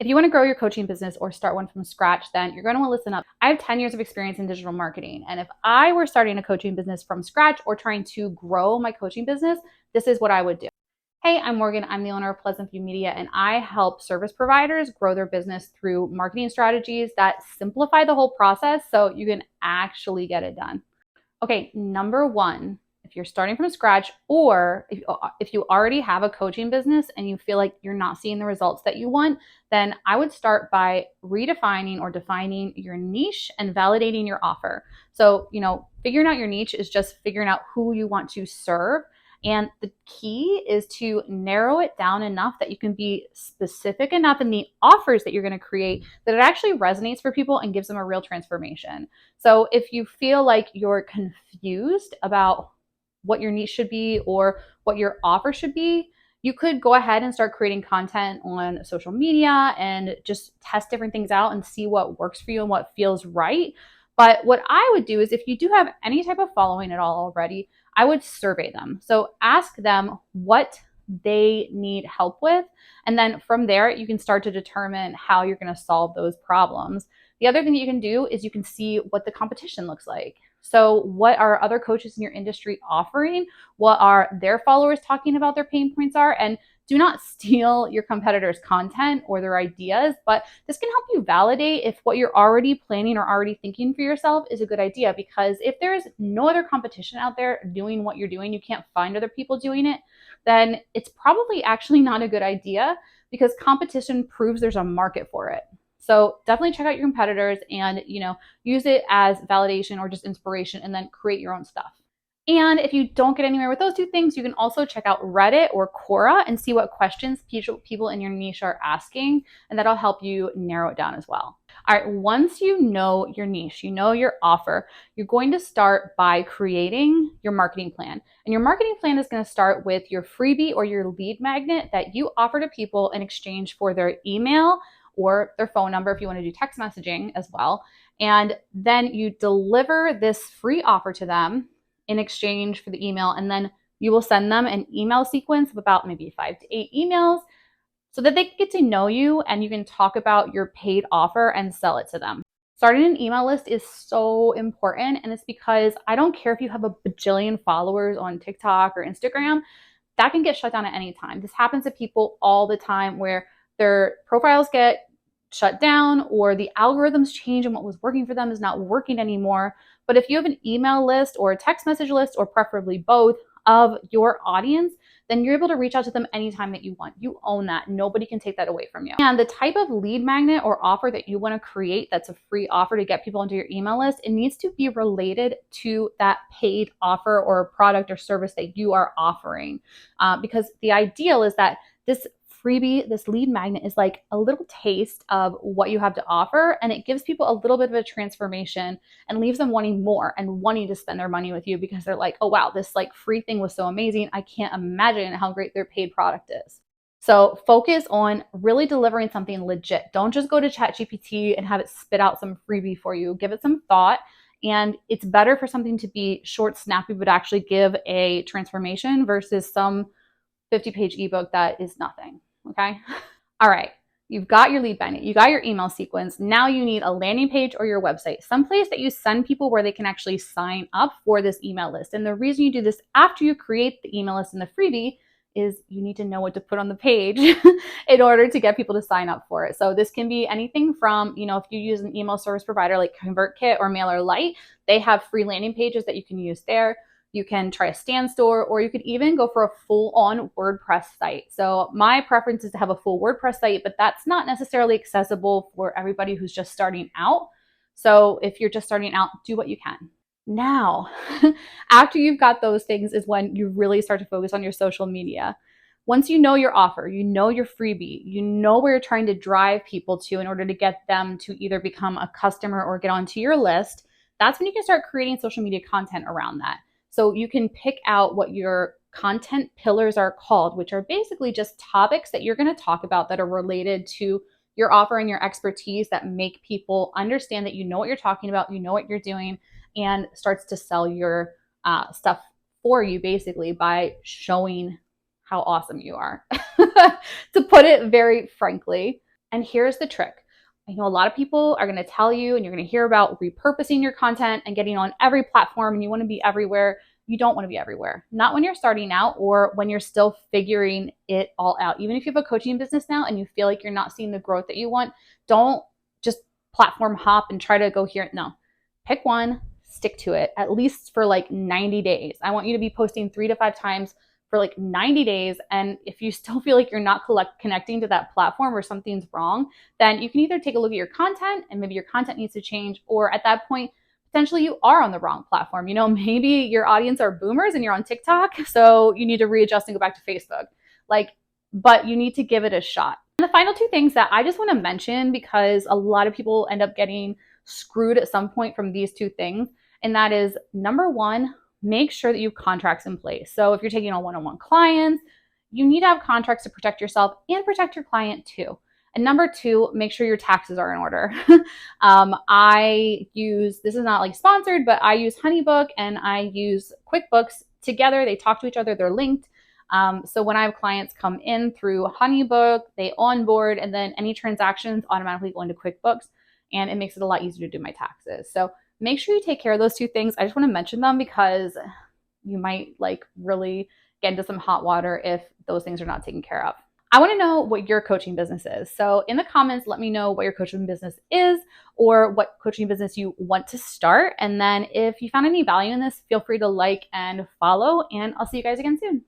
If you want to grow your coaching business or start one from scratch, then you're going to want to listen up. I have 10 years of experience in digital marketing. And if I were starting a coaching business from scratch or trying to grow my coaching business, this is what I would do. Hey, I'm Morgan. I'm the owner of Pleasant View Media, and I help service providers grow their business through marketing strategies that simplify the whole process so you can actually get it done. Okay, number one, if you're starting from scratch or if you already have a coaching business and you feel like you're not seeing the results that you want, then I would start by redefining or defining your niche and validating your offer. So, figuring out your niche is just figuring out who you want to serve. And the key is to narrow it down enough that you can be specific enough in the offers that you're going to create that it actually resonates for people and gives them a real transformation. So if you feel like you're confused about what your niche should be or what your offer should be, you could go ahead and start creating content on social media and just test different things out and see what works for you and what feels right. But what I would do is if you do have any type of following at all already, I would survey them. So ask them what they need help with. And then from there, you can start to determine how you're going to solve those problems. The other thing that you can do is you can see what the competition looks like. So what are other coaches in your industry offering? What are their followers talking about their pain points are? And do not steal your competitors' content or their ideas, but this can help you validate if what you're already planning or already thinking for yourself is a good idea. Because if there's no other competition out there doing what you're doing, you can't find other people doing it, then it's probably actually not a good idea because competition proves there's a market for it. So definitely check out your competitors and, use it as validation or just inspiration and then create your own stuff. And if you don't get anywhere with those two things, you can also check out Reddit or Quora and see what questions people in your niche are asking, and that'll help you narrow it down as well. All right, once you know your niche, you know your offer, you're going to start by creating your marketing plan. And your marketing plan is going to start with your freebie or your lead magnet that you offer to people in exchange for their email or their phone number if you want to do text messaging as well. And then you deliver this free offer to them in exchange for the email. And then you will send them an email sequence of about maybe 5 to 8 emails so that they can get to know you and you can talk about your paid offer and sell it to them. Starting an email list is so important. And it's because I don't care if you have a bajillion followers on TikTok or Instagram, that can get shut down at any time. This happens to people all the time where their profiles get shut down or the algorithms change and what was working for them is not working anymore. But if you have an email list or a text message list, or preferably both, of your audience, then you're able to reach out to them anytime that you want. You own that. Nobody can take that away from you. And the type of lead magnet or offer that you want to create that's a free offer to get people into your email list, it needs to be related to that paid offer or product or service that you are offering. Because the ideal is that this freebie, this lead magnet is like a little taste of what you have to offer, and it gives people a little bit of a transformation and leaves them wanting more and wanting to spend their money with you because they're like, oh wow, this like free thing was so amazing. I can't imagine how great their paid product is. So focus on really delivering something legit. Don't just go to ChatGPT and have it spit out some freebie for you. Give it some thought. And it's better for something to be short, snappy, but actually give a transformation versus some 50-page ebook that is nothing. Okay. All right. You've got your lead magnet. You got your email sequence. Now you need a landing page or your website, someplace that you send people where they can actually sign up for this email list. And the reason you do this after you create the email list and the freebie is you need to know what to put on the page in order to get people to sign up for it. So this can be anything from, if you use an email service provider like ConvertKit or MailerLite, they have free landing pages that you can use there. You can try a stand store, or you could even go for a full-on WordPress site. So my preference is to have a full WordPress site, but that's not necessarily accessible for everybody who's just starting out. So if you're just starting out, do what you can. Now, after you've got those things is when you really start to focus on your social media. Once you know your offer, you know your freebie, you know where you're trying to drive people to in order to get them to either become a customer or get onto your list, that's when you can start creating social media content around that. So you can pick out what your content pillars are called, which are basically just topics that you're going to talk about that are related to your offer and your expertise that make people understand that you know what you're talking about, you know what you're doing, and starts to sell your stuff for you basically by showing how awesome you are, to put it very frankly. And here's the trick. I know a lot of people are going to tell you, and you're going to hear about repurposing your content and getting on every platform, and you want to be everywhere. You don't want to be everywhere. Not when you're starting out or when you're still figuring it all out. Even if you have a coaching business now and you feel like you're not seeing the growth that you want, don't just platform hop and try to go here. No, pick one, stick to it, at least for like 90 days. I want you to be posting 3 to 5 times for like 90 days. And if you still feel like you're not connecting to that platform or something's wrong, then you can either take a look at your content and maybe your content needs to change, or at that point, potentially you are on the wrong platform. You know, maybe your audience are boomers and you're on TikTok, so you need to readjust and go back to Facebook. But you need to give it a shot. And the final 2 things that I just want to mention, because a lot of people end up getting screwed at some point from these 2 things, and that is, number 1, make sure that you have contracts in place. So if you're taking on one-on-one clients, you need to have contracts to protect yourself and protect your client too. And number 2, make sure your taxes are in order. This is not like sponsored, but I use HoneyBook and I use QuickBooks together. They talk to each other, they're linked. So when I have clients come in through HoneyBook, they onboard, and then any transactions automatically go into QuickBooks, and it makes it a lot easier to do my taxes. So make sure you take care of those 2 things. I just want to mention them because you might really get into some hot water if those things are not taken care of. I want to know what your coaching business is. So in the comments, let me know what your coaching business is or what coaching business you want to start. And then if you found any value in this, feel free to like and follow, and I'll see you guys again soon.